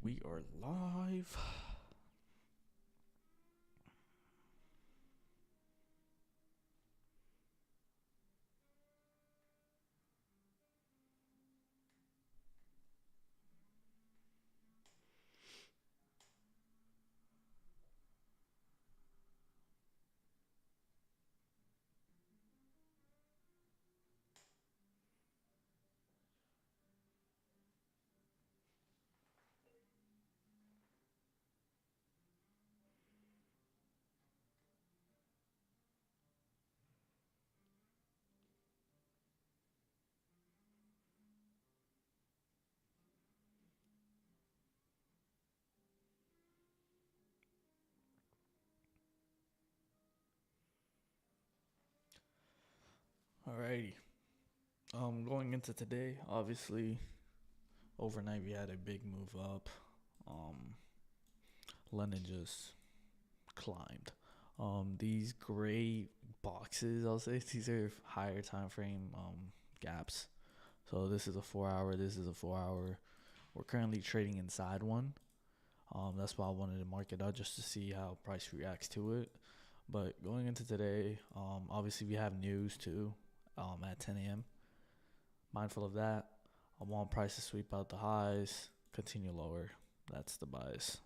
We are live. Alrighty. Going into today, obviously, overnight we had a big move up. Um, London just climbed. These gray boxes, I'll say, these are higher time frame gaps. So this is a 4 hour. This is a 4 hour. We're currently trading inside one. That's why I wanted to mark it out just to see how price reacts to it. But going into today, obviously we have news too. At 10 a.m. Mindful of that. I want price to sweep out the highs, continue lower. That's the bias.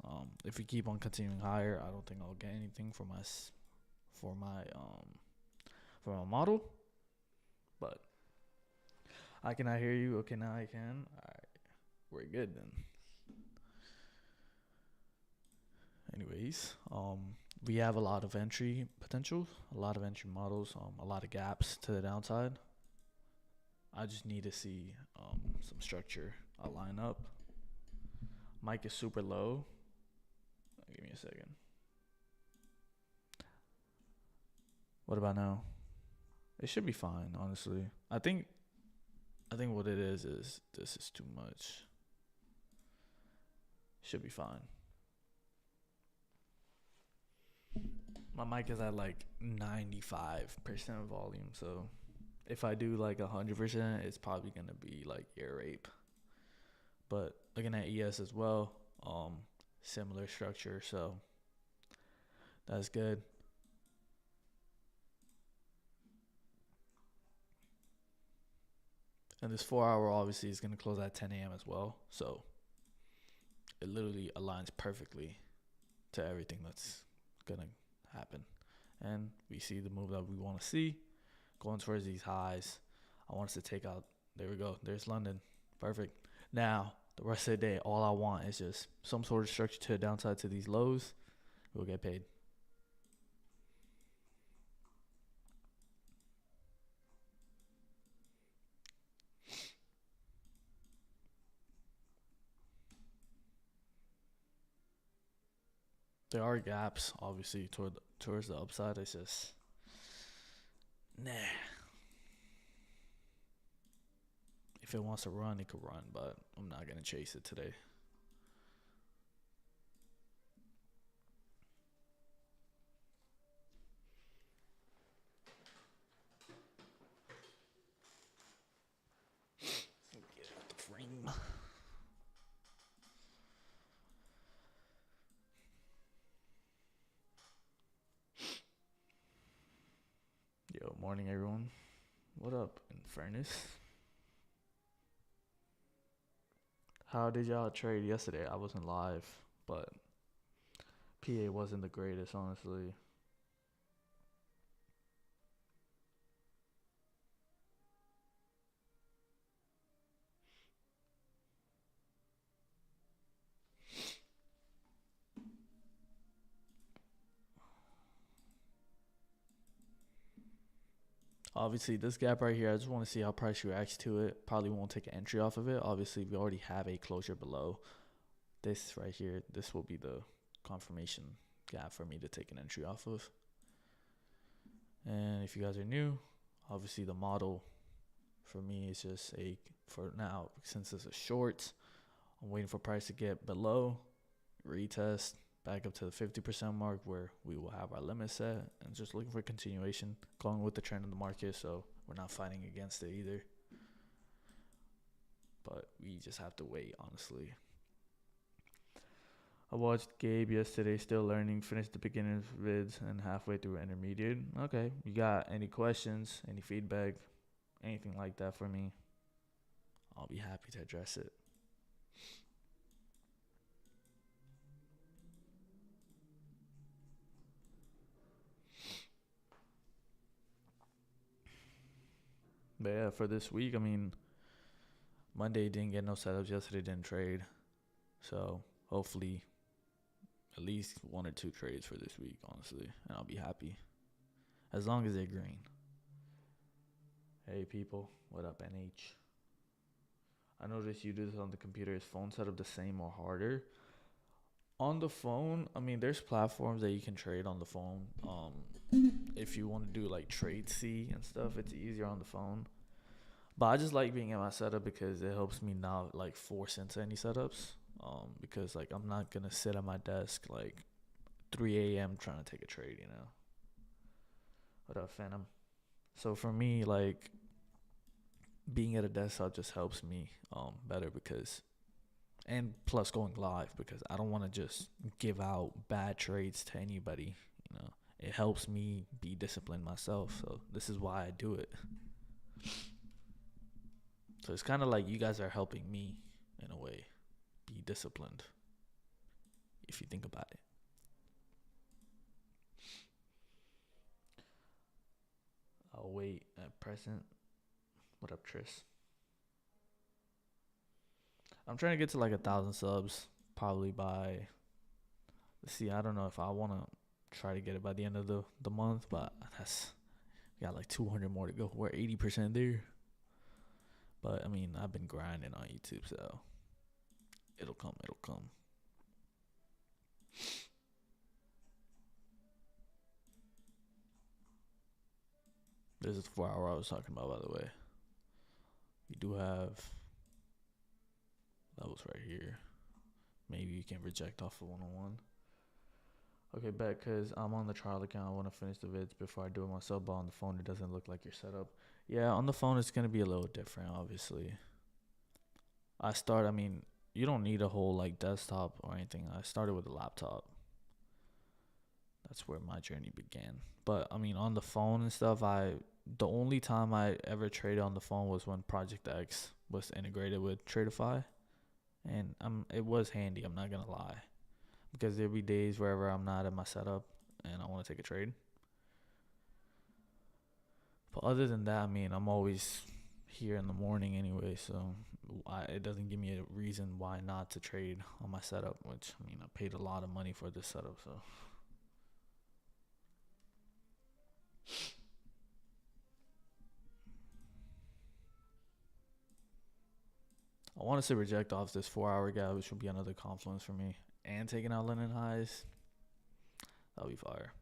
If we keep on continuing higher, I don't think I'll get anything for for my for my model. But I cannot hear you. Okay, now I can. All right, we're good then. Anyways, we have a lot of entry potential, a lot of entry models, a lot of gaps to the downside. I just need to see some structure. I'll line up. Mic is super low. Give me a second. What about now? It should be fine, honestly. I think what it is this is too much. Should be fine. My mic is at like 95% volume, so if I do like 100%, it's probably gonna be like ear rape. But looking at ES as well, similar structure, so that's good. And this 4 hour obviously is gonna close at 10 a.m. as well, so it literally aligns perfectly to everything that's gonna happen. And we see the move that we want to see going towards these highs. I want us to take out. There we go. There's London. Perfect. Now, the rest of the day, all I want is just some sort of structure to the downside to these lows. We'll get paid. There are gaps, obviously, towards the upside. It's just, nah. If it wants to run, it could run, but I'm not going to chase it today. Get out the frame. Yo, morning, everyone. What up, in Furnace? How did y'all trade yesterday? I wasn't live, but PA wasn't the greatest, honestly. Obviously, this gap right here, I just want to see how price reacts to it. Probably won't take an entry off of it. Obviously, we already have a closure below. This right here, this will be the confirmation gap for me to take an entry off of. And if you guys are new, obviously the model for me is just for now, since it's a short, I'm waiting for price to get below, retest, back up to the 50% mark where we will have our limit set, and just looking for continuation, going with the trend of the market, so we're not fighting against it either. But we just have to wait, honestly. I watched Gabe yesterday, still learning, finished the beginner's vids and halfway through intermediate. Okay, you got any questions, any feedback, anything like that for me? I'll be happy to address it. But yeah, for this week, I mean, Monday didn't get no setups, yesterday didn't trade. So hopefully at least 1 or 2 trades for this week, honestly, and I'll be happy. As long as they're green. Hey people, what up, NH? I noticed you do this on the computer. Is phone setup the same or harder? On the phone, I mean, there's platforms that you can trade on the phone. If you want to do like trade C and stuff, it's easier on the phone. But I just like being in my setup because it helps me not like force into any setups. Because like I'm not gonna sit at my desk like 3 a.m. trying to take a trade, you know. What up, Phantom? So for me, like being at a desktop just helps me better because, and plus going live because I don't want to just give out bad trades to anybody. You know, it helps me be disciplined myself. So this is why I do it. So it's kind of like you guys are helping me in a way be disciplined. If you think about it. I'll wait at present. What up, Tris? I'm trying to get to like 1,000 subs probably by. See, I don't know if I want to try to get it by the end of the month, but that's we got like 200 more to go. We're 80% there. But I mean, I've been grinding on YouTube, so it'll come. It'll come. This is the 4 hour I was talking about, by the way. You do have levels right here. Maybe you can reject off of 101. Okay, bet, because I'm on the trial account. I want to finish the vids before I do it myself, but on the phone, it doesn't look like your setup. Yeah, on the phone, it's going to be a little different, obviously. I mean, you don't need a whole, like, desktop or anything. I started with a laptop. That's where my journey began. But, I mean, on the phone and stuff, the only time I ever traded on the phone was when Project X was integrated with Tradeify. And it was handy, I'm not going to lie. Because there'll be days wherever I'm not at my setup and I want to take a trade. But other than that, I mean, I'm always here in the morning anyway, so it doesn't give me a reason why not to trade on my setup, which, I mean, I paid a lot of money for this setup, so. I want to say reject off this 4 hour gap, which would be another confluence for me. And taking out London highs, that'll be fire.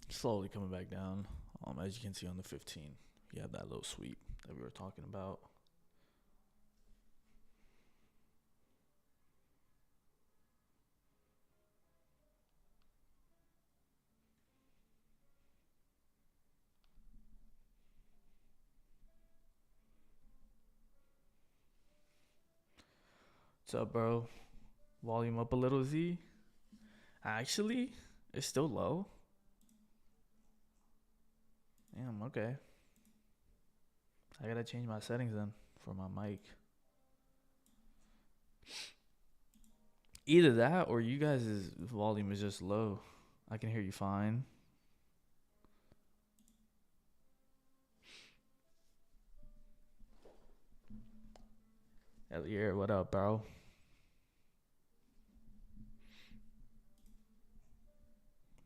Slowly coming back down. As you can see on the 15, you have that little sweep that we were talking about. What's up, bro? Volume up a little, Z. Actually, it's still low. Damn, okay. I gotta change my settings then for my mic. Either that or you guys' volume is just low. I can hear you fine. Elliot, what up, bro?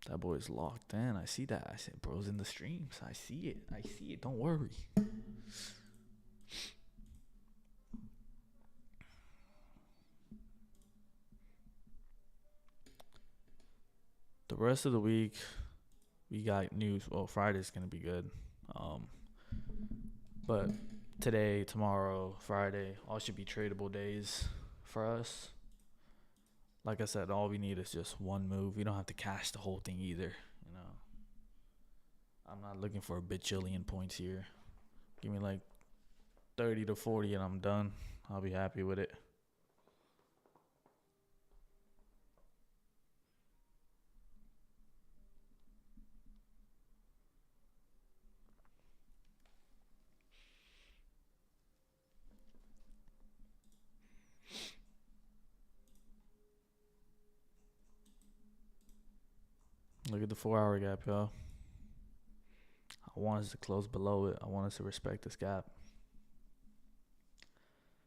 That boy's locked in. I see that. I said, bro's in the streams. I see it. I see it. Don't worry. The rest of the week, we got news. Well, Friday's going to be good. But today, tomorrow, Friday, all should be tradable days for us. Like I said, all we need is just one move. We don't have to cash the whole thing either. You know, I'm not looking for a bajillion points here. Give me like 30 to 40 and I'm done. I'll be happy with it. Look at the 4 hour gap, y'all. I want us to close below it. I want us to respect this gap.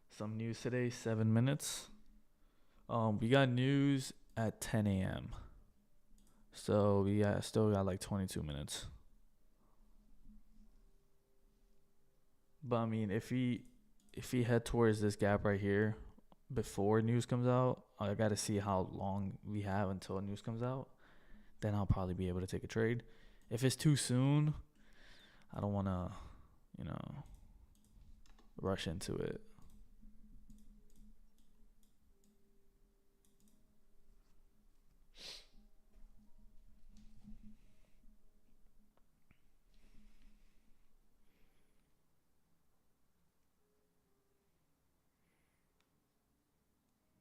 Some news today, 7 minutes. We got news at 10 a.m. So we still got like 22 minutes. But I mean, if we head towards this gap right here before news comes out, I got to see how long we have until news comes out. Then I'll probably be able to take a trade. If it's too soon, I don't want to, rush into it.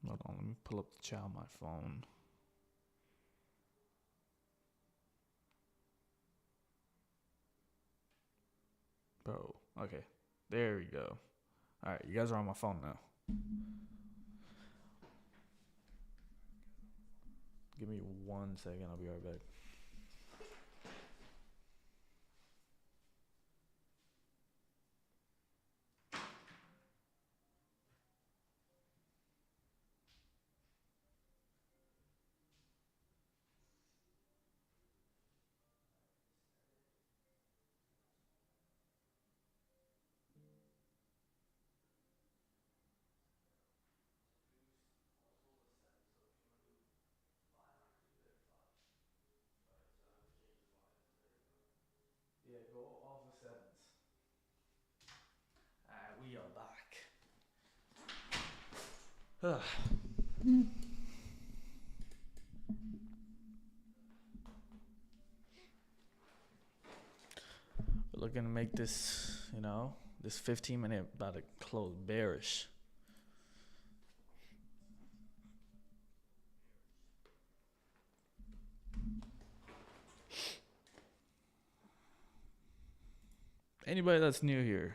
Hold on, let me pull up the chat on my phone. Bro, okay. There we go. All right, you guys are on my phone now. Give me 1 second. I'll be right back. Yeah, go off of sevens. Alright, we are back. We're looking to make this, this 15-minute about to close bearish. Anybody that's new here,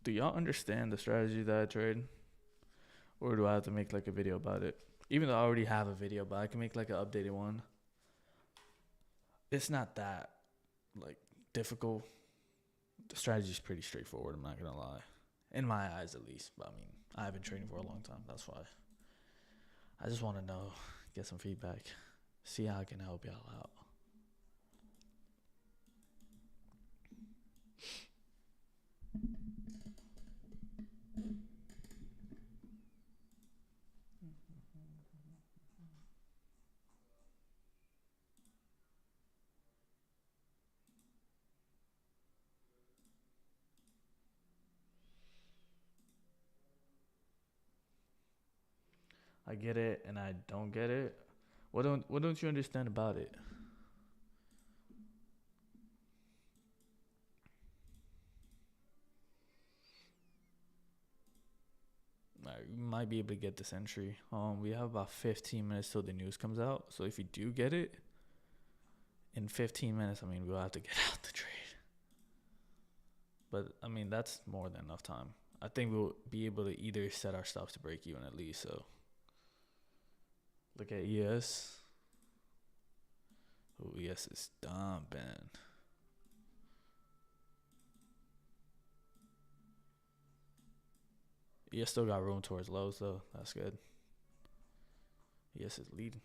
do y'all understand the strategy that I trade? Or do I have to make like a video about it? Even though I already have a video, but I can make like an updated one. It's not that like difficult. The strategy is pretty straightforward, I'm not gonna lie. In my eyes at least. But I mean, I've been trading for a long time, that's why. I just wanna know, get some feedback, see how I can help y'all out. I get it and I don't get it. What don't you understand about it? You might be able to get this entry. We have about 15 minutes till the news comes out. So if you do get it in 15 minutes, I mean, we'll have to get out the trade. But I mean, that's more than enough time. I think we'll be able to either set our stops to break even at least. So look at ES. Oh, ES is dumping. ES still got room towards lows though. That's good. ES is leading.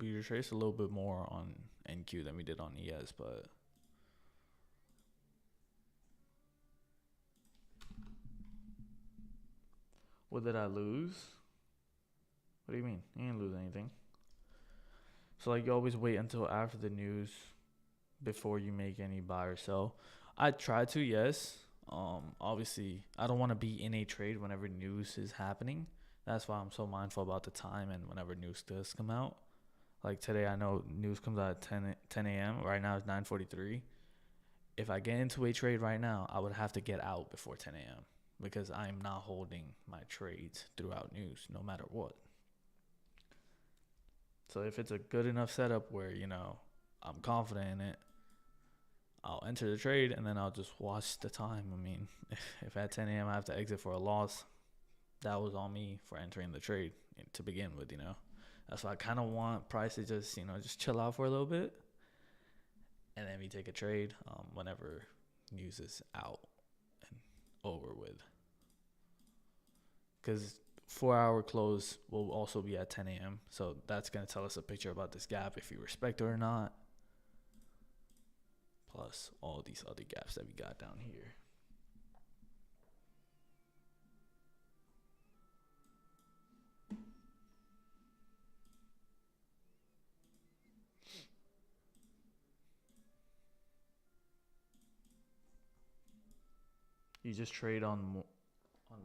we retraced a little bit more on NQ than we did on ES, but what did I lose? What do you mean? You didn't lose anything. So like you always wait until after the news before you make any buy or sell. I try to, yes. Obviously I don't want to be in a trade whenever news is happening. That's why I'm so mindful about the time and whenever news does come out. Like today, I know news comes out at 10 a.m. Right now it's 9:43. If I get into a trade right now, I would have to get out before 10 a.m. because I'm not holding my trades throughout news, no matter what. So if it's a good enough setup where, I'm confident in it, I'll enter the trade and then I'll just watch the time. I mean, if at 10 a.m. I have to exit for a loss, that was on me for entering the trade to begin with. That's why I kind of want price to just chill out for a little bit. And then we take a trade whenever news is out and over with. Because 4-hour close will also be at 10 a.m. So that's going to tell us a picture about this gap if you respect it or not. Plus all these other gaps that we got down here. You just trade on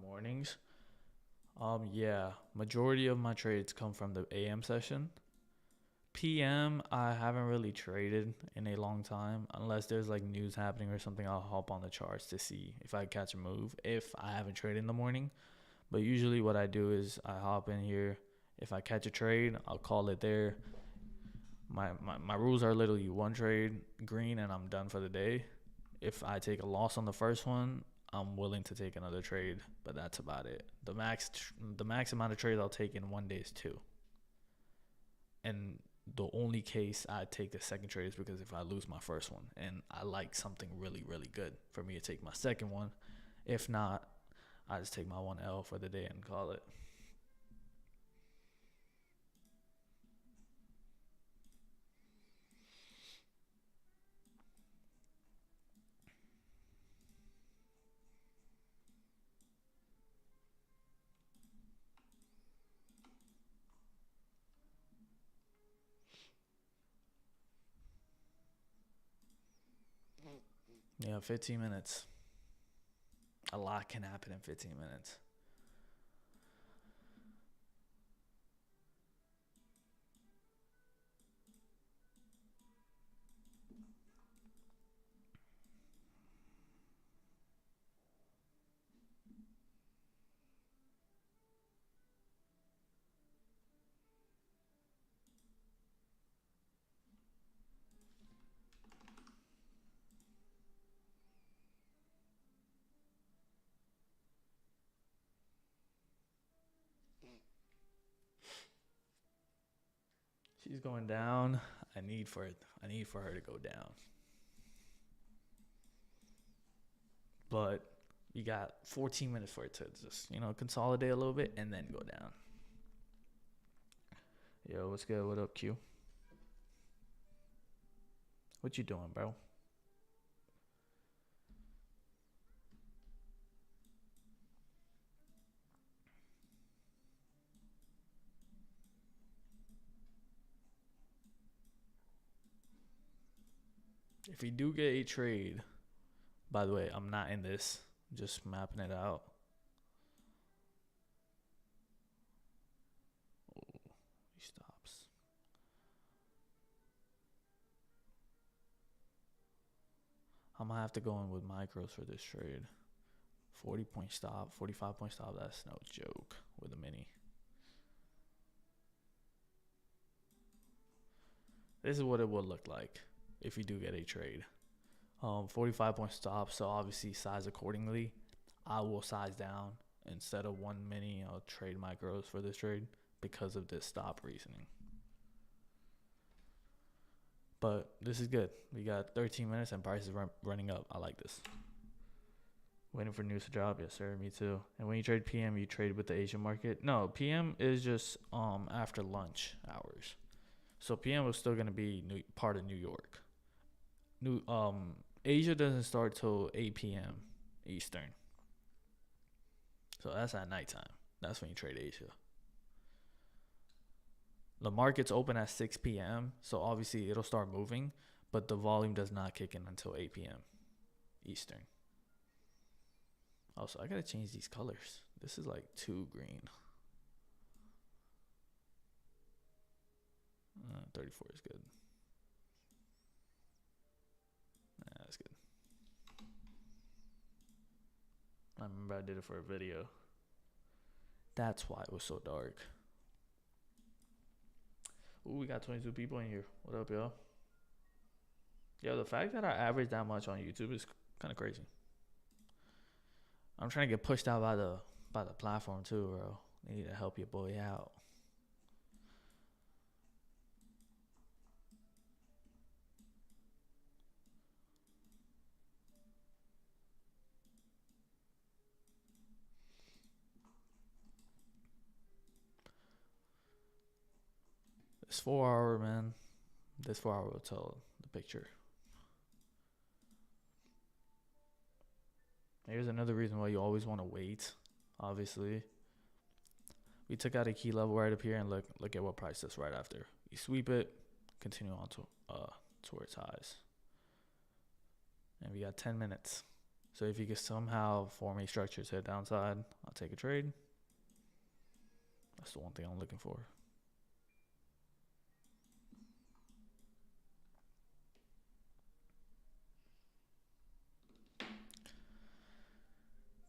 mornings. Yeah, majority of my trades come from the AM session. PM, I haven't really traded in a long time. Unless there's like news happening or something, I'll hop on the charts to see if I catch a move. If I haven't traded in the morning, but usually what I do is I hop in here. If I catch a trade, I'll call it there. My rules are literally one trade, green, and I'm done for the day. If I take a loss on the first one, I'm willing to take another trade, but that's about it. The max amount of trades I'll take in one day is 2. And the only case I take the second trade is because if I lose my first one and I like something really, really good for me to take my second one. If not, I just take my 1L for the day and call it. Yeah, 15 minutes. A lot can happen in 15 minutes. She's going down. I need for her to go down. But you got 14 minutes for it to just, consolidate a little bit and then go down. Yo, what's good? What up, Q? What you doing, bro? If we do get a trade, by the way, I'm not in this. I'm just mapping it out. Oh, he stops. I'm going to have to go in with micros for this trade. 40-point stop, 45-point stop. That's no joke with a mini. This is what it would look like if you do get a trade. 45-point stop, so obviously size accordingly. I will size down. Instead of one mini, I'll trade micros for this trade because of this stop reasoning. But this is good. We got 13 minutes and price is running up. I like this. Waiting for news to drop. Yes, sir. Me too. And when you trade PM, you trade with the Asian market? No, PM is just after lunch hours. So PM was still gonna be part of New York. New Asia doesn't start till 8 p.m. Eastern. So that's at nighttime. That's when you trade Asia. The markets open at 6 p.m. So obviously it'll start moving, but the volume does not kick in until 8 p.m. Eastern. Also, I gotta change these colors. This is like too green. 34 is good. That's good. I remember I did it for a video. That's why it was so dark. Ooh, we got 22 people in here. What up, y'all? Yo, the fact that I average that much on YouTube is kind of crazy. I'm trying to get pushed out by the platform too, bro. They need to help your boy out. This 4 hour, man. This 4 hour will tell the picture. Here's another reason why you always want to wait. Obviously, we took out a key level right up here, and look at what price is right after. You sweep it, continue on to towards highs, and we got 10 minutes. So if you can somehow form a structure to the downside, I'll take a trade. That's the one thing I'm looking for.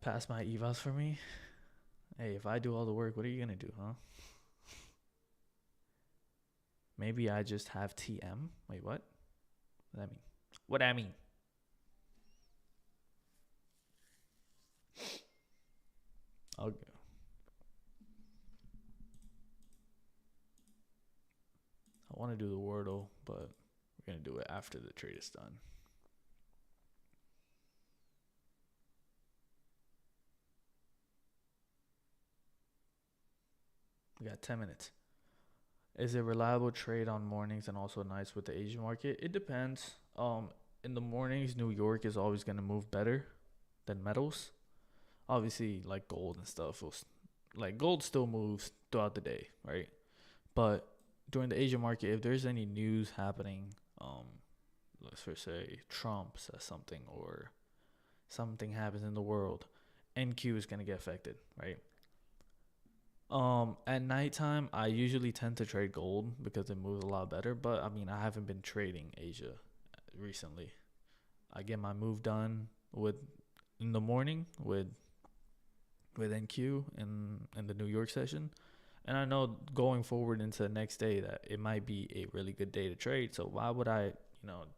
Pass my evals for me. Hey, if I do all the work, what are you gonna do, huh? Maybe I just have TM. Wait, what? What that mean? What that mean? Okay. I want to do the Wordle, but we're gonna do it after the trade is done. We got 10 minutes. Is it reliable trade on mornings and also nights with the Asian market? It depends. In the mornings, New York is always going to move better than metals. Obviously, like gold and stuff, like gold still moves throughout the day, right? But during the Asian market, if there's any news happening, let's first say Trump says something or something happens in the world, NQ is going to get affected, right? At nighttime, I usually tend to trade gold because it moves a lot better. But I mean, I haven't been trading Asia recently. I get my move done in the morning with NQ in the New York session, and I know going forward into the next day that it might be a really good day to trade. So why would I,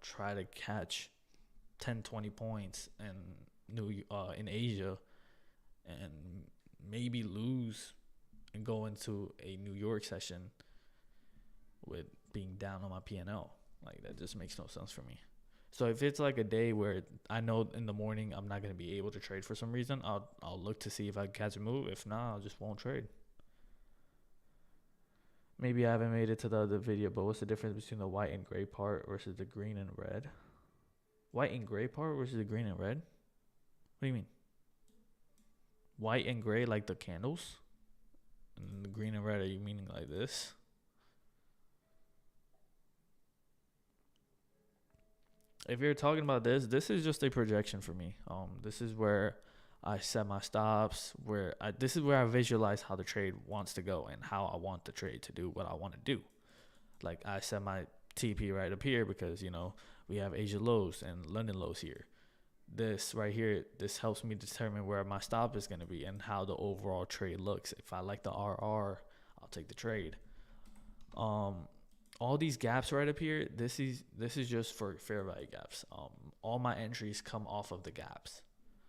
try to catch 10, 20 points in Asia and maybe lose and go into a New York session with being down on my P&L. Like, that just makes no sense for me. So if it's like a day where I know in the morning I'm not going to be able to trade for some reason, I'll look to see if I can catch a move. If not, I just won't trade. Maybe I haven't made it to the other video, but what's the difference between the white and gray part versus the green and red? White and gray part versus the green and red? What do you mean? White and gray like the candles? And the green and red, are you meaning like this? If you're talking about this is just a projection for me. This is where I set my stops, this is where I visualize how the trade wants to go and how I want the trade to do what I want to do. Like, I set my TP right up here because, we have Asia lows and London lows here. This right here, this helps me determine where my stop is going to be and how the overall trade looks. If I like the RR, I'll take the trade. All these gaps right up here, this is just for fair value gaps. All my entries come off of the gaps.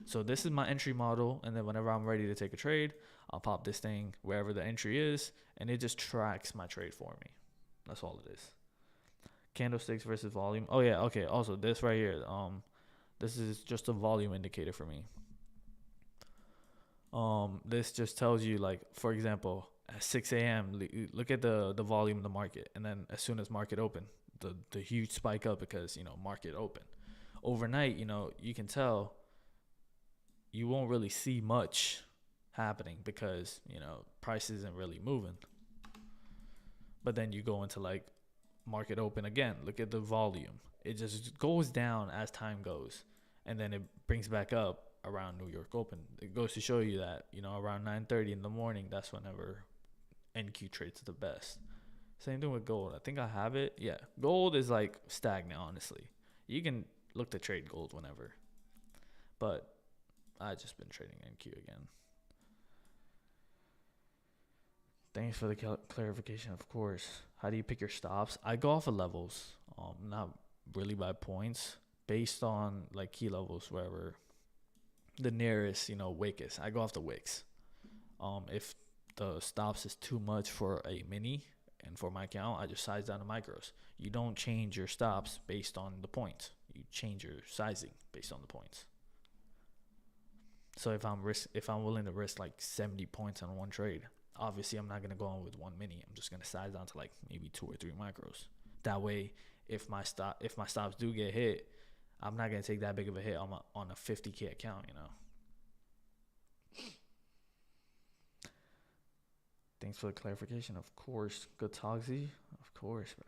So this is my entry model, and then whenever I'm ready to take a trade, I'll pop this thing wherever the entry is, and it just tracks my trade for me. That's all it is. Candlesticks versus volume. Oh yeah, okay. Also, this right here, this is just a volume indicator for me. This just tells you, like, for example, at 6 a.m. Look at the volume of the market, and then as soon as market open, the huge spike up because market open. Overnight, you can tell you won't really see much happening because price isn't really moving. But then you go into like market open again. Look at the volume. It just goes down as time goes, and then it brings back up around New York Open. It goes to show you that around 9:30 in the morning, that's whenever NQ trades the best. Same thing with gold. I think I have it. Yeah, gold is like stagnant. Honestly, you can look to trade gold whenever, but I just been trading NQ again. Thanks for the clarification. Of course. How do you pick your stops? I go off of levels, not really by points, based on like key levels wherever the nearest wick is. I go off the wicks. If the stops is too much for a mini and for my account, I just size down the micros. You don't change your stops based on the points. You change your sizing based on the points. So if I'm willing to risk like 70 points on one trade, obviously I'm not gonna go on with one mini. I'm just gonna size down to like maybe 2 or 3 micros. That way, if my stops do get hit, I'm not gonna take that big of a hit on a 50K account. Thanks for the clarification. Of course, good Togsy. Of course, bro.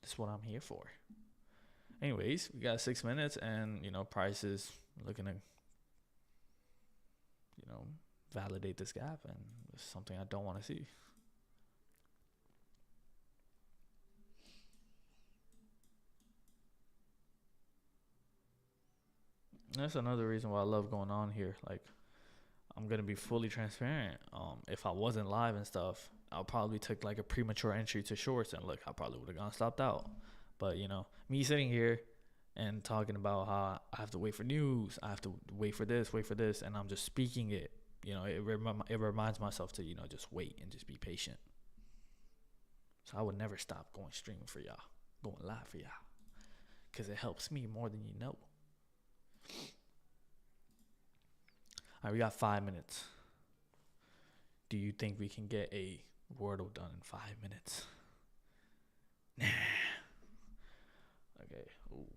That's what I'm here for. Anyways, we got 6 minutes, and price is looking to validate this gap, and it's something I don't want to see. That's another reason why I love going on here. Like, I'm gonna be fully transparent. If I wasn't live and stuff, I'll probably took like a premature entry to shorts, and look, I probably would have gone stopped out. But me sitting here and talking about how I have to wait for news, I have to wait for this, and I'm just speaking it. It reminds myself to just wait and just be patient. So I would never stop going streaming for y'all, going live for y'all, because it helps me more than you know. All right, we got 5 minutes. Do you think we can get a Wordle done in 5 minutes? Nah. Okay. Ooh.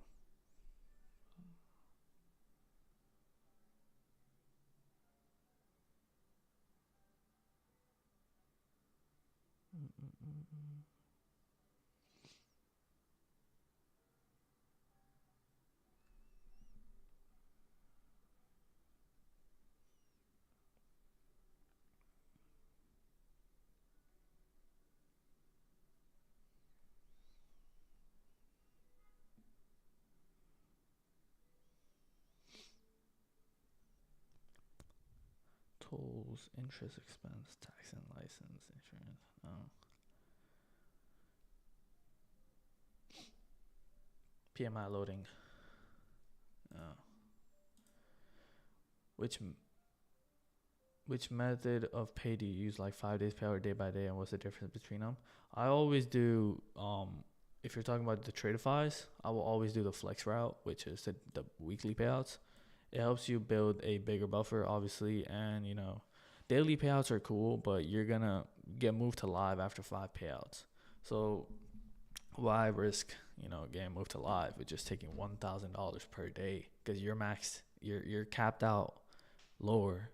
Tolls, interest expense, tax and license, insurance. No. PMI loading. Which method of pay do you use? Like 5 days pay or day by day, and what's the difference between them? I always do. If you're talking about the Tradeifys, I will always do the flex route, which is the weekly payouts. It helps you build a bigger buffer, obviously, and daily payouts are cool, but you're gonna get moved to live after 5 payouts. So why risk getting moved to live with just taking $1,000 per day, because you're capped out lower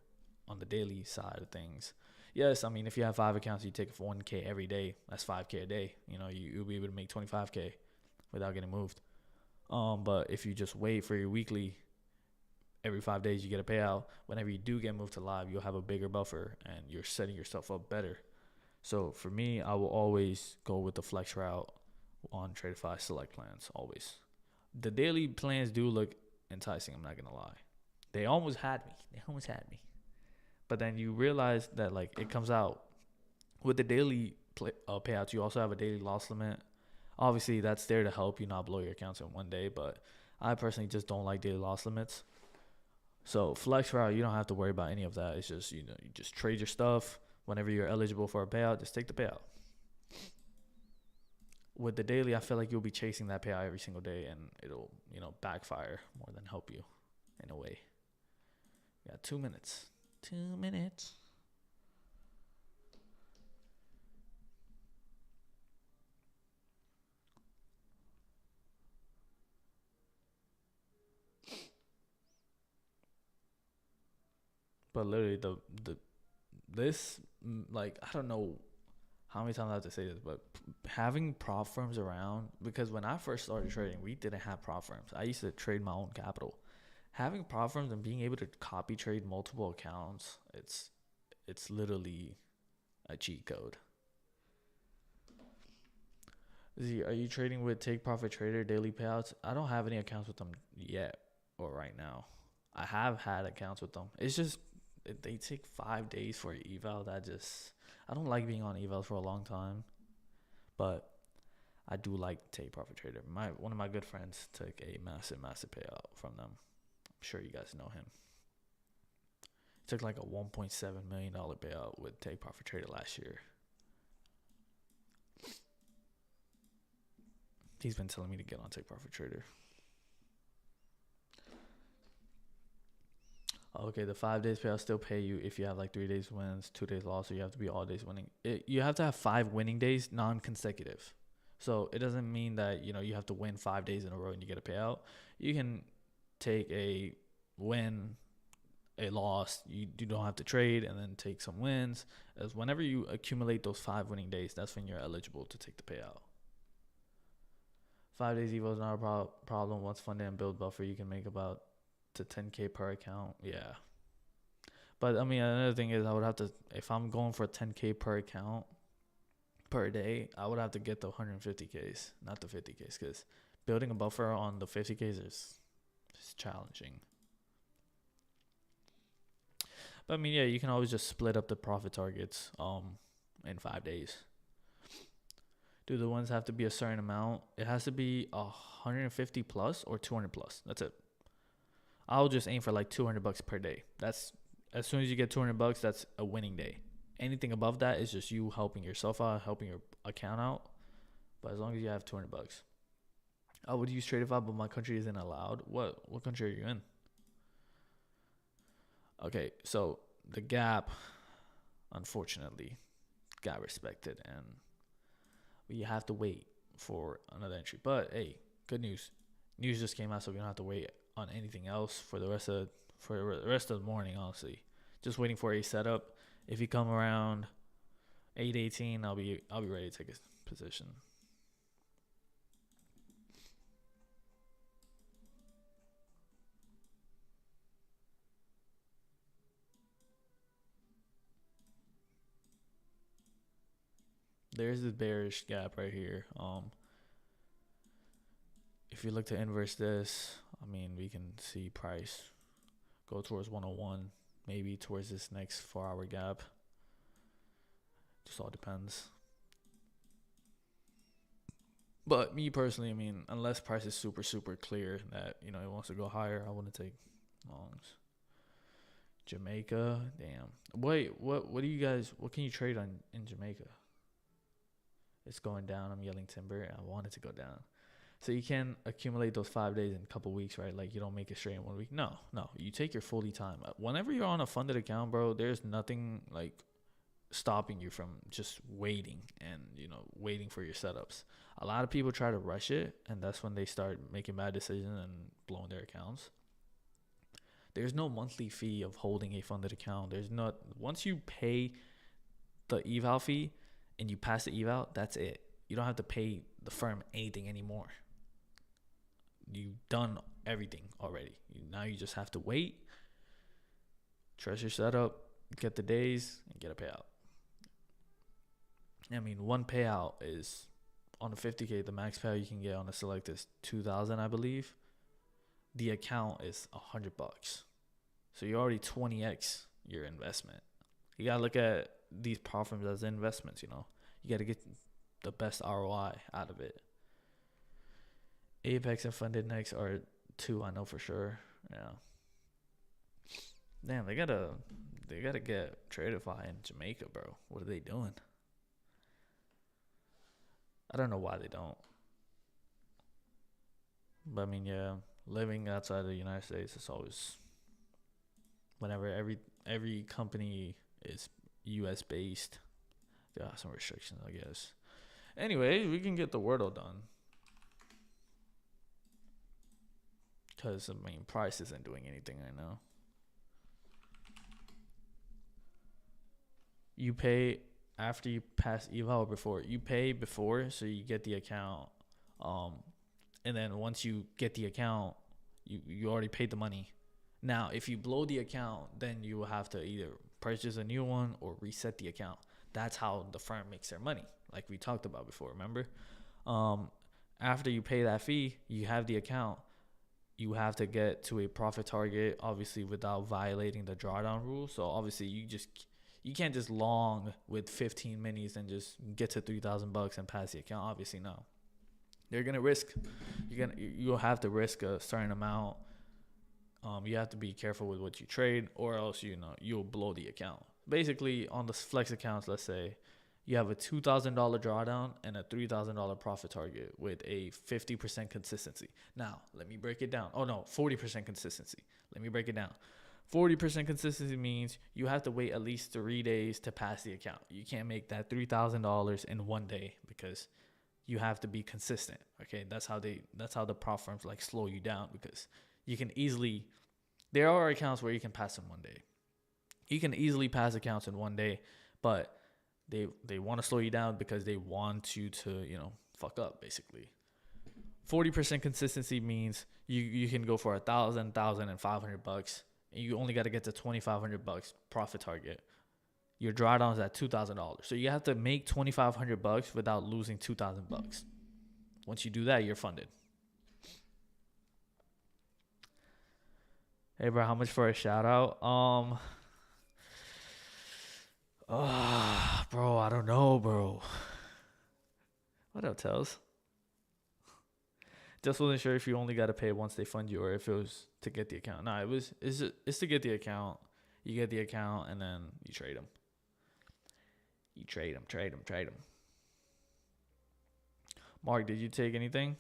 on the daily side of things. Yes, I mean, if you have 5 accounts, you take 1K every day. That's 5K a day. You'll be able to make 25K without getting moved. But if you just wait for your weekly, every 5 days you get a payout. Whenever you do get moved to live, you'll have a bigger buffer and you're setting yourself up better. So for me, I will always go with the flex route on Tradeify select plans, always. The daily plans do look enticing, I'm not gonna lie. They almost had me. But then you realize that like it comes out with the daily payouts. You also have a daily loss limit. Obviously, that's there to help you not blow your accounts in one day. But I personally just don't like daily loss limits. So flex route, you don't have to worry about any of that. It's just you just trade your stuff. Whenever you're eligible for a payout, just take the payout. With the daily, I feel like you'll be chasing that payout every single day, and it'll backfire more than help you in a way. We got 2 minutes. 2 minutes. But literally, the this like I don't know how many times I have to say this, but having prop firms around, because when I first started trading, we didn't have prop firms. I used to trade my own capital. Having prop firms and being able to copy trade multiple accounts, it's literally a cheat code. Z, are you trading with Take Profit Trader daily payouts? I don't have any accounts with them yet or right now. I have had accounts with them. It's just they take 5 days for an eval. I don't like being on evals for a long time, but I do like Take Profit Trader. One of my good friends took a massive payout from them. I'm sure you guys know him. He took like a $1.7 million payout with Take Profit Trader last year. He's been telling me to get on Take Profit Trader. Okay, the 5 days payout still pay you if you have like 3 days wins, 2 days loss, or you have to be all days winning. You have to have 5 winning days non-consecutive. So it doesn't mean that you have to win 5 days in a row and you get a payout. You can take a win, a loss. You don't have to trade, and then take some wins. As whenever you accumulate those 5 winning days, that's when you're eligible to take the payout. 5 days Evo is not a problem. Once funded and build buffer, you can make about to 10K per account. Yeah. But I mean, another thing is I would have to, if I'm going for 10K per account per day, I would have to get the 150Ks, not the 50Ks, because building a buffer on the 50Ks is challenging. But I mean, yeah, you can always just split up the profit targets in 5 days. Do the ones have to be a certain amount? It has to be 150 plus or 200 plus. That's it. I'll just aim for like $200 per day. That's as soon as you get $200, that's a winning day. Anything above that is just you helping yourself out, helping your account out. But as long as you have $200, I would use Tradeify, but my country isn't allowed. What country are you in? Okay, so the gap, unfortunately, got respected, and we have to wait for another entry. But hey, good news. News just came out, so we don't have to wait on anything else for the rest of the morning. Honestly, just waiting for a setup. If you come around 8:18, I'll be ready to take a position. There's this bearish gap right here. If you look to inverse this, I mean, we can see price go towards 101, maybe towards this next 4-hour gap. Just all depends. But me personally, I mean, unless price is super clear that it wants to go higher, I wouldn't take longs. Jamaica, damn. Wait, what do you guys? What can you trade on in Jamaica? It's going down. I'm yelling timber. I want it to go down. So you can accumulate those 5 days in a couple weeks, right? Like you don't make it straight in 1 week. No. You take your fully time. Whenever you're on a funded account, bro, there's nothing like stopping you from just waiting and waiting for your setups. A lot of people try to rush it, and that's when they start making bad decisions and blowing their accounts. There's no monthly fee of holding a funded account. There's not. Once you pay the eval fee and you pass the eval, that's it. You don't have to pay the firm anything anymore. You've done everything already. Now you just have to wait, trust your setup, get the days, and get a payout. I mean, one payout is on a 50K. The max payout you can get on a select is 2,000, I believe. The account is $100, so you're already 20x your investment. You gotta look at these profits as investments. You gotta get the best ROI out of it. Apex and Funded next are 2, I know for sure. Yeah. Damn, they gotta get Tradeify in Jamaica, bro. What are they doing? I don't know why they don't. But I mean, yeah, living outside the United States is always, whenever every company is US based, there are some restrictions, I guess. Anyway, we can get the Wordle done. Because, I mean, price isn't doing anything right now. You pay after you pass eval or before? You pay before, so you get the account. Um, and then once you get the account, you already paid the money. Now, if you blow the account, then you will have to either purchase a new one or reset the account. That's how the firm makes their money, like we talked about before. Remember, um, after you pay that fee, you have the account. You have to get to a profit target, obviously, without violating the drawdown rule. So obviously, you can't just long with 15 minis and just get to $3,000 and pass the account. Obviously, no. You're gonna risk. You'll have to risk a certain amount. You have to be careful with what you trade, or else you'll blow the account. Basically, on the flex accounts, let's say you have a $2,000 drawdown and a $3,000 profit target with a 50% consistency. Now, let me break it down. Oh no, 40% consistency. Let me break it down. 40% consistency means you have to wait at least 3 days to pass the account. You can't make that $3,000 in one day because you have to be consistent. Okay, that's how the prop firms like slow you down, because you can easily, there are accounts where you can pass in one day. You can easily pass accounts in one day, but they want to slow you down because they want you to, fuck up basically. 40% consistency means you can go for $1,500, and you only got to get to $2,500 profit target. Your drawdown is at $2,000, so you have to make $2,500 without losing $2,000. Once you do that, you're funded. Hey bro, how much for a shout out? Bro, I don't know, bro. What up, Tels? Just wasn't sure if you only got to pay once they fund you or if it was to get the account. Nah, it's to get the account. You get the account and then you trade them. You trade them. Mark, did you take anything?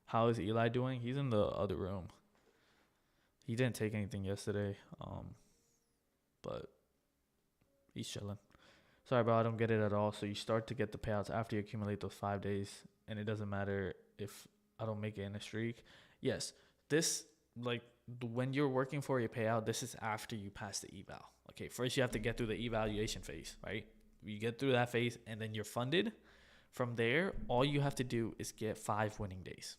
How is Eli doing? He's in the other room. He didn't take anything yesterday, but he's chilling. Sorry, bro, I don't get it at all. So you start to get the payouts after you accumulate those 5 days, and it doesn't matter if I don't make it in a streak. Yes, this, like, when you're working for your payout, this is after you pass the eval. Okay, first you have to get through the evaluation phase, right? You get through that phase, and then you're funded. From there, all you have to do is get 5 winning days.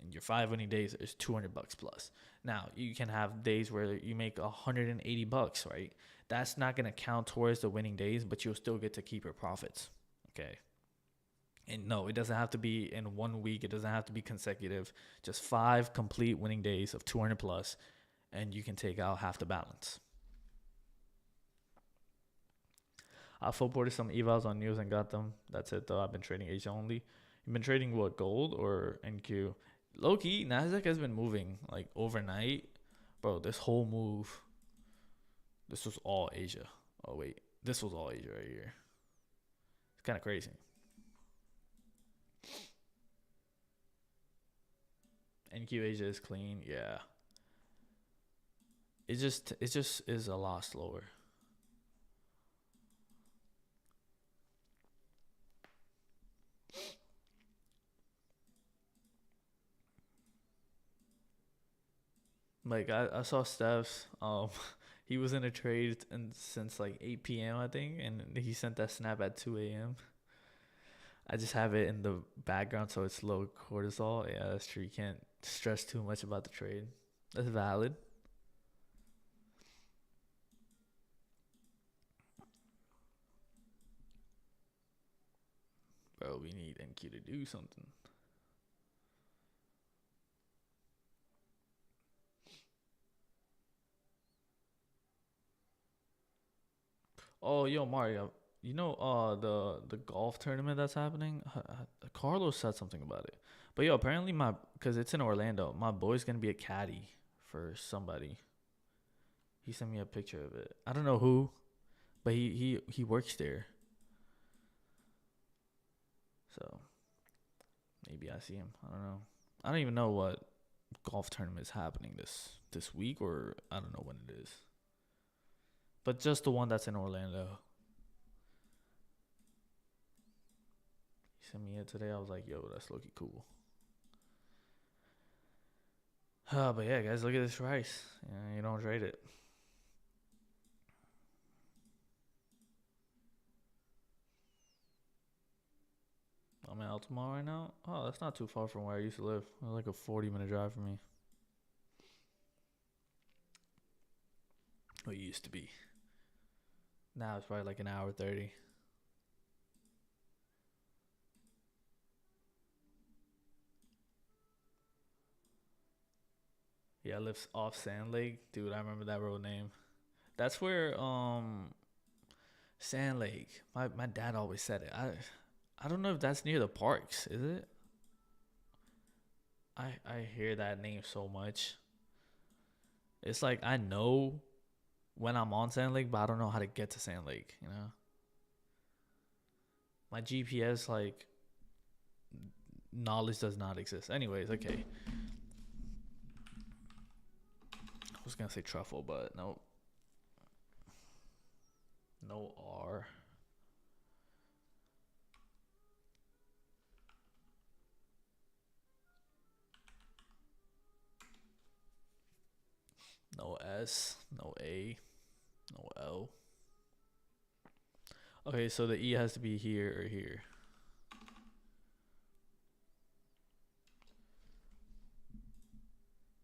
And your 5 winning days is $200 plus. Now, you can have days where you make $180, right? That's not going to count towards the winning days, but you'll still get to keep your profits. Okay. And no, it doesn't have to be in 1 week. It doesn't have to be consecutive. Just 5 complete winning days of 200 plus, and you can take out half the balance. I forwarded some evals on news and got them. That's it, though. I've been trading Asia only. You've been trading what, gold or NQ? Low-key, Nasdaq has been moving like overnight. Bro, this whole move, this was all Asia. Oh, wait. This was all Asia right here. It's kind of crazy. NQ Asia is clean. Yeah. It just is a lot slower. Like I saw Steph's he was in a trade and since like 8 p.m. I think, and he sent that snap at 2 a.m. I just have it in the background so it's low cortisol. Yeah, that's true. You can't stress too much about the trade. That's valid. Bro, we need NQ to do something. Oh, yo, Mario, the golf tournament that's happening. Carlos said something about it, but yo, apparently because it's in Orlando, my boy's gonna be a caddy for somebody. He sent me a picture of it. I don't know who, but he works there. So maybe I see him. I don't know. I don't even know what golf tournament is happening this week, or I don't know when it is. But just the one that's in Orlando. He sent me it today. I was like, yo, that's looking cool. But yeah, guys, look at this price. You don't trade it. Altamont right now. Oh, that's not too far from where I used to live. It's like a 40-minute drive for me. Well, it used to be. Now it's probably like an hour 30. Yeah, I live off Sand Lake. Dude, I remember that road name. That's where Sand Lake. My dad always said it. I don't know if that's near the parks, is it? I hear that name so much. It's like I know when I'm on Sand Lake, but I don't know how to get to Sand Lake, you know? My GPS like knowledge does not exist. Anyways, okay. I was gonna say truffle, but no. No R. No S. No A. No L. Okay, so the E has to be here or here.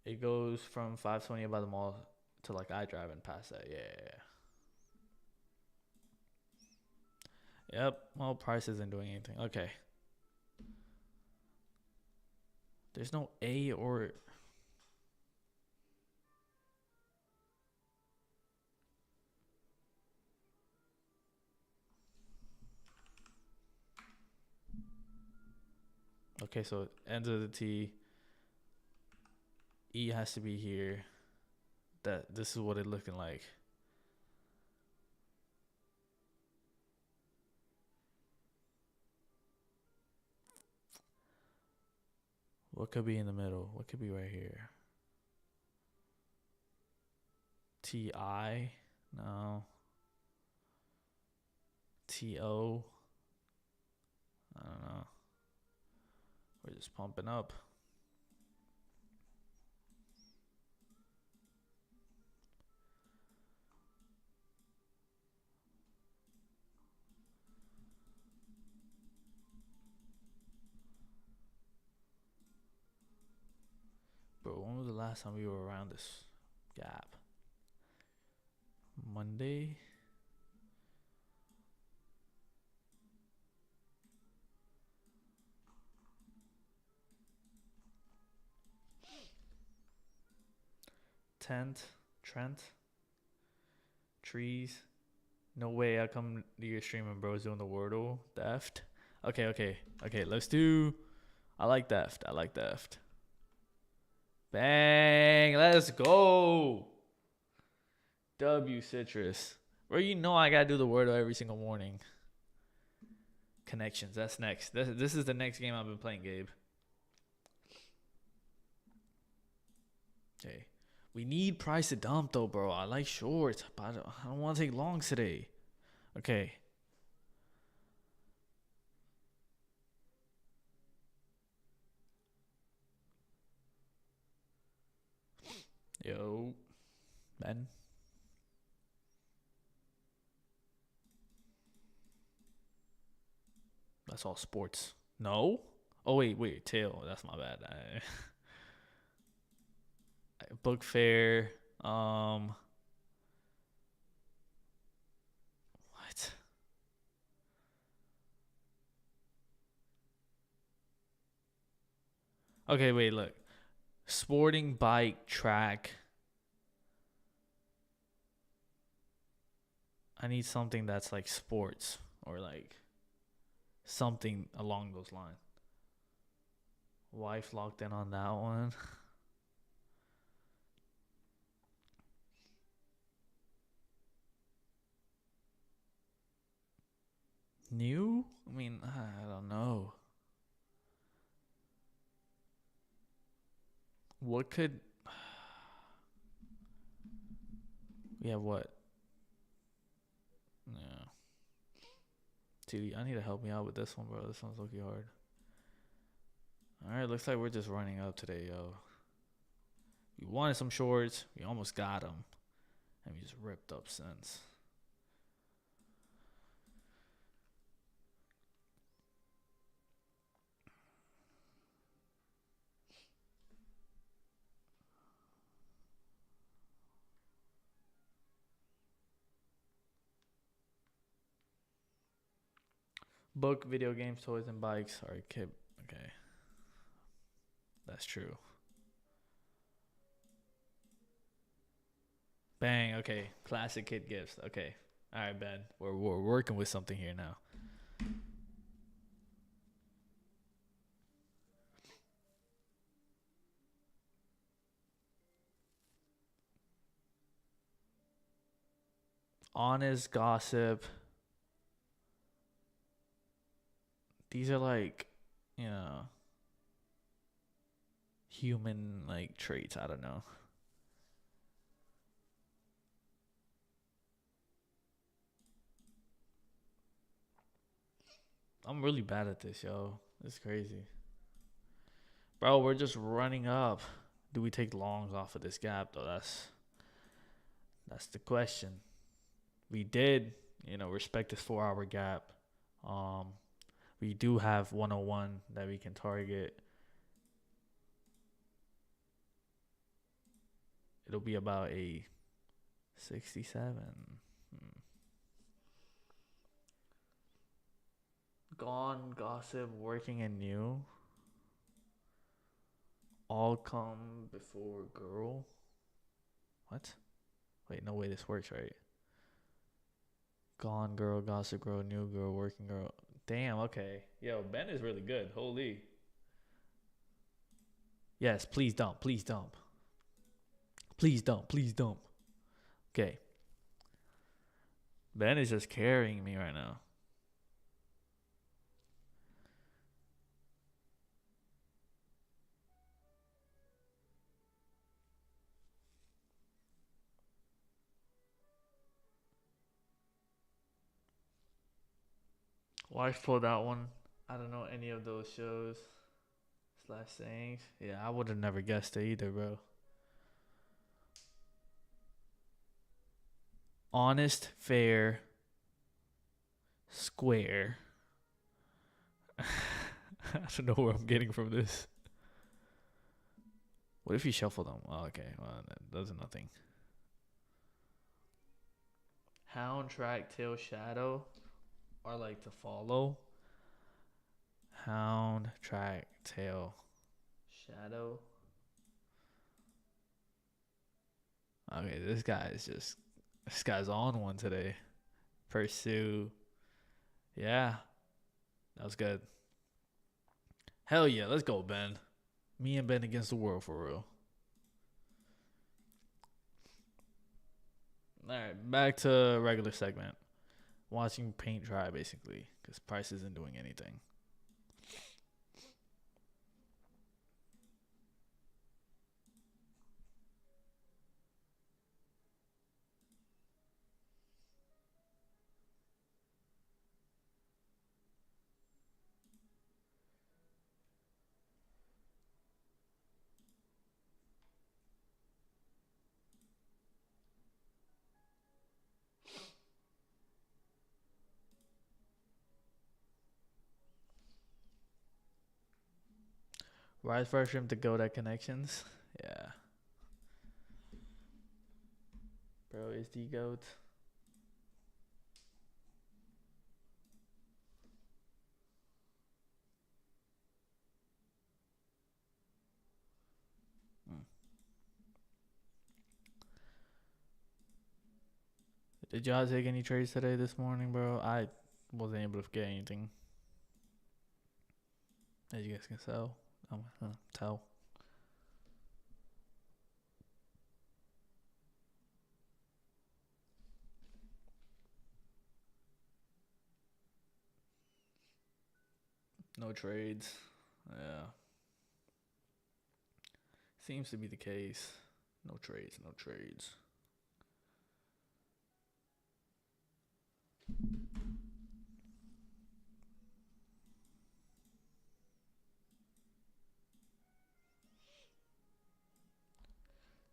It goes from 520 by the mall to like I drive and past that. Yeah. Yep. Well, price isn't doing anything. Okay. There's no A or. Okay, so end of the T. E has to be here. This is what it's looking like. What could be in the middle? What could be right here? TI? No. TO? I don't know. We're just pumping up. Bro, when was the last time we were around this gap? Monday? Trent? Trees? No way I come to your stream and bro's doing the Wordle. Theft? Okay. Let's do. I like theft. Bang! Let's go! W Citrus. Bro, you know I gotta do the Wordle every single morning. Connections. That's next. This is the next game I've been playing, Gabe. Okay. We need price to dump though, bro. I like shorts, but I don't want to take longs today. Okay. Yo, Ben. That's all sports. No? Oh wait, tail. That's my bad. Book fair. What? Okay, wait, look. Sporting bike track. I need something that's like sports or like something along those lines. Wife locked in on that one. New? I mean, I don't know. What could we have? What? Yeah. Dude, I need to help me out with this one, bro. This one's looking hard. Alright, looks like we're just running up today, yo. We wanted some shorts. We almost got them. And we just ripped up since. Book, video games, toys, and bikes are kid. Okay, that's true. Bang. Okay, classic kid gifts. Okay, all right, Ben. We're working with something here now. Honest gossip. These are like, you know, human like traits. I don't know. I'm really bad at this, yo. It's crazy. Bro, we're just running up. Do we take longs off of this gap though? That's the question. We did, respect this 4 hour gap. Um we do have 101 that we can target. It'll be about a 67. Gone, gossip, working and new. All come before girl. What? Wait, no way this works, right? Gone girl, gossip girl, new girl, working girl. Damn, okay. Yo, Ben is really good. Holy. Yes, please dump. Please dump. Please dump. Please dump. Okay. Ben is just carrying me right now. Wife pulled that one. I don't know any of those shows slash sayings. Yeah, I would have never guessed it either, bro. Honest, fair, square. I don't know where I'm getting from this. What if you shuffle them? Oh, okay. Well, that does nothing. Hound, track, tail, shadow are like to follow. Hound, track, tail, shadow. Okay, this guy's on one today. Pursue. Yeah, that was good. Hell yeah, let's go, Ben. Me and Ben against the world for real. All right, back to regular segment. Watching paint dry basically, because price isn't doing anything. Rise first rim to go that connections. Yeah, bro is the goat. Mm. Did y'all take any trades today this morning, bro? I wasn't able to get anything. As you guys can tell. No trades. Yeah. Seems to be the case. No trades, no trades.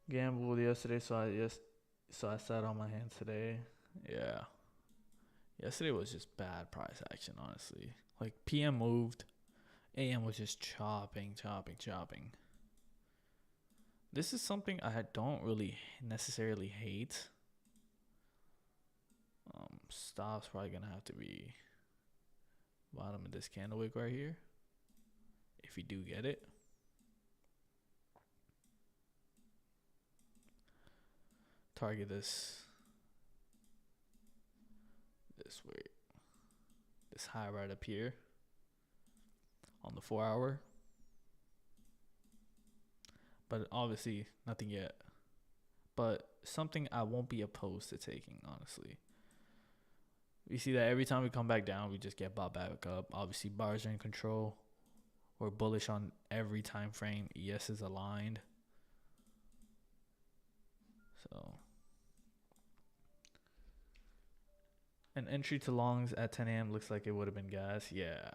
Gambled yesterday, so I sat on my hands today. Yeah. Yesterday was just bad price action, honestly. Like PM moved, AM was just chopping. This is something I don't really necessarily hate. Stop's probably gonna have to be bottom of this candle wick right here. If you do get it. Target this way. This high right up here on the 4 hour. But obviously nothing yet. But something I won't be opposed to taking, honestly. We see that every time we come back down, we just get bought back up. Obviously, buyers are in control. We're bullish on every time frame. ES is aligned. So, an entry to longs at 10 a.m. looks like it would have been gas. Yeah.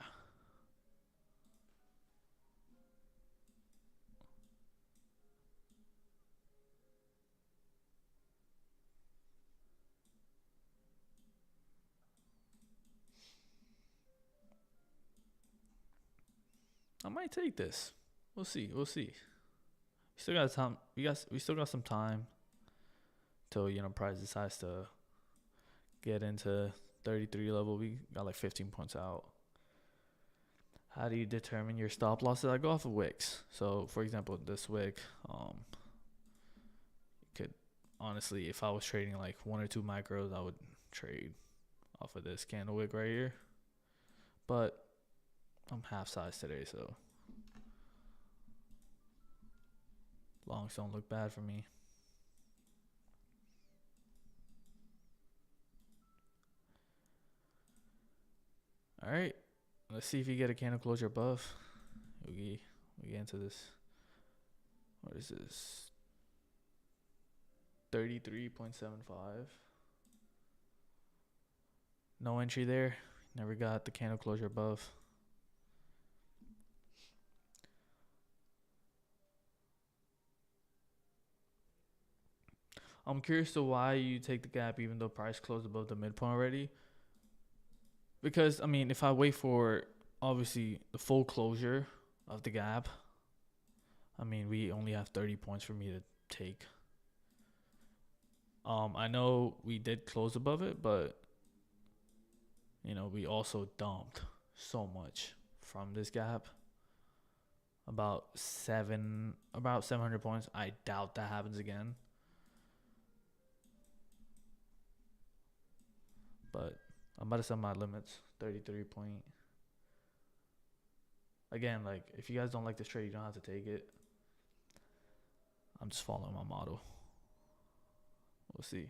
I might take this. We'll see. We still got time. We still got some time till price decides to get into 33 level. We got like 15 points out. How do you determine your stop losses? I go off of wicks. So for example, this wick, could honestly, if I was trading like 1 or 2 micros, I would trade off of this candle wick right here. But I'm half size today, so longs don't look bad for me. All right, let's see if you get a candle closure above. We get into this. What is this? 33.75. No entry there. Never got the candle closure above. I'm curious to why you take the gap even though price closed above the midpoint already. Because, I mean, if I wait for, obviously, the full closure of the gap, I mean, we only have 30 points for me to take. I know we did close above it, but, we also dumped so much from this gap. About 700 points. I doubt that happens again. But I'm about to set my limits. 33 point. Again, like, if you guys don't like this trade, you don't have to take it. I'm just following my model. We'll see.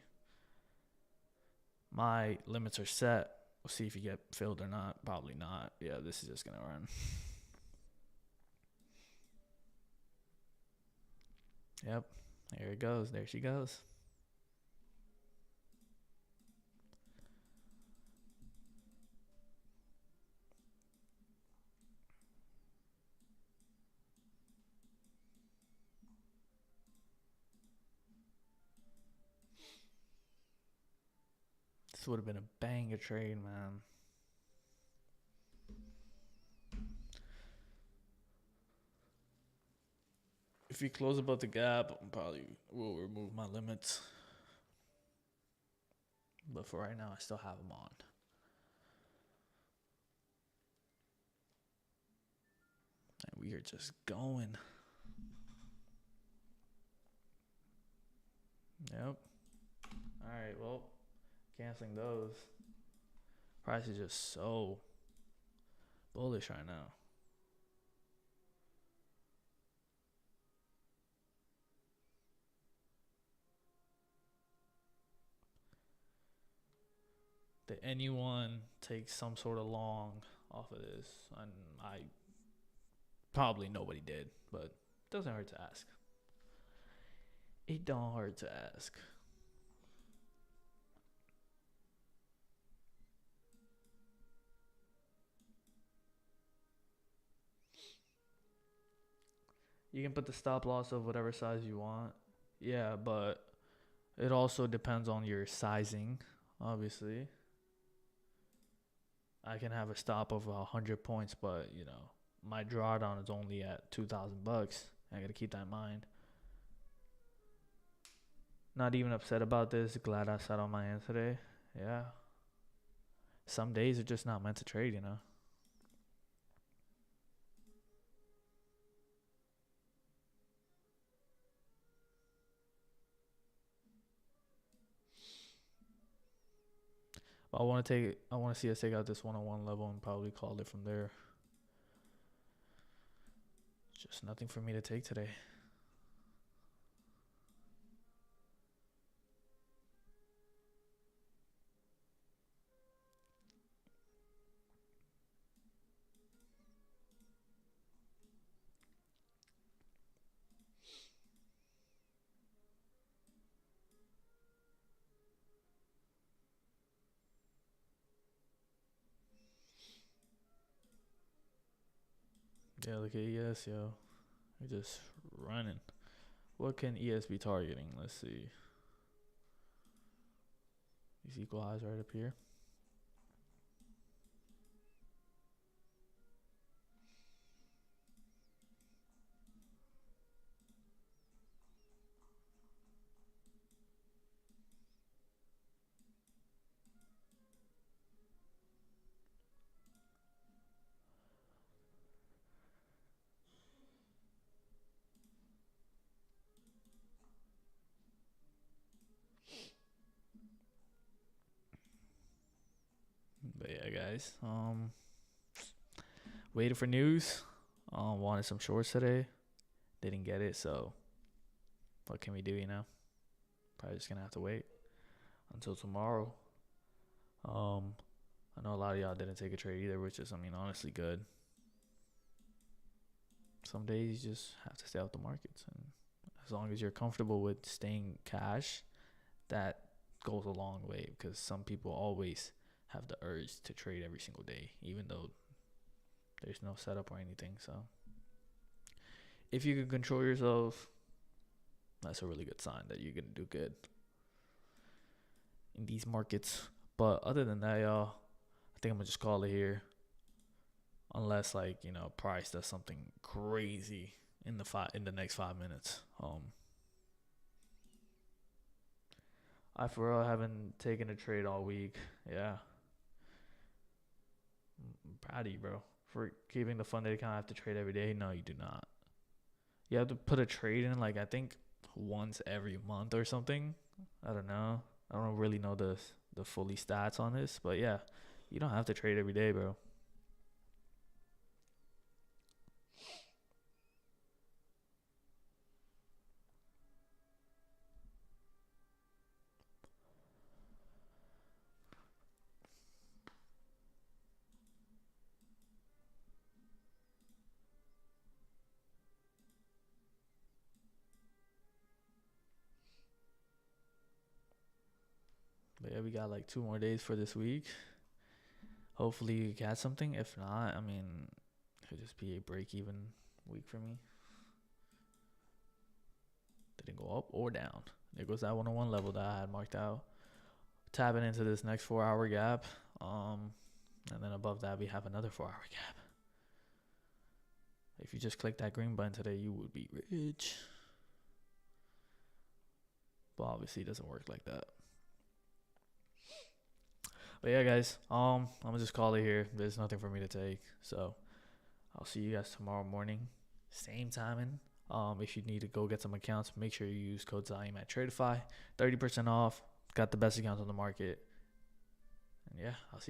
My limits are set. We'll see if you get filled or not. Probably not. Yeah, this is just going to run. Yep. There it goes. There she goes. This would have been a banger trade, man. If you close above the gap, I probably will remove my limits. But for right now, I still have them on. And we are just going. Yep. Alright, well, canceling those. Price is just so bullish right now. Did anyone take some sort of long off of this? And I probably nobody did, but it doesn't hurt to ask. It don't hurt to ask. You can put the stop loss of whatever size you want. Yeah, but it also depends on your sizing, obviously. I can have a stop of 100 points, but my drawdown is only at $2,000. I gotta keep that in mind. Not even upset about this. Glad I sat on my hands today. Yeah. Some days are just not meant to trade, I want to see us take out this 101 level and probably call it from there. Just nothing for me to take today. Yeah, look at ES, yo. We're just running. What can ES be targeting? Let's see. These equal highs right up here. But yeah, guys. Waited for news. Wanted some shorts today. Didn't get it, so what can we do, you know? Probably just gonna have to wait until tomorrow. I know a lot of y'all didn't take a trade either, which is, I mean, honestly good. Some days you just have to stay out the markets, and as long as you're comfortable with staying cash, that goes a long way, because some people always have the urge to trade every single day, even though there's no setup or anything. So if you can control yourself, that's a really good sign that you're gonna do good in these markets. But other than that, y'all, I think I'm gonna just call it here. Unless, like, you know, price does something crazy in the next 5 minutes. I for real haven't taken a trade all week. Yeah, I'm proud of you, bro, for keeping the funded account. I have to trade every day. No, you do not. You have to put a trade in, like, I think once every month or something. I don't know. I don't really know the fully stats on this, but yeah, you don't have to trade every day, bro. But yeah, we got like 2 more days for this week. Hopefully you catch something. If not, I mean, it could just be a break-even week for me. Didn't go up or down. There goes that 101 level that I had marked out. Tapping into this next 4-hour gap. And then above that, we have another 4-hour gap. If you just click that green button today, you would be rich. But obviously, it doesn't work like that. But yeah, guys, I'm gonna just call it here. There's nothing for me to take, so I'll see you guys tomorrow morning, same timing. If you need to go get some accounts, make sure you use code Zaim at Tradeify, 30% off. Got the best accounts on the market, and yeah, I'll see you.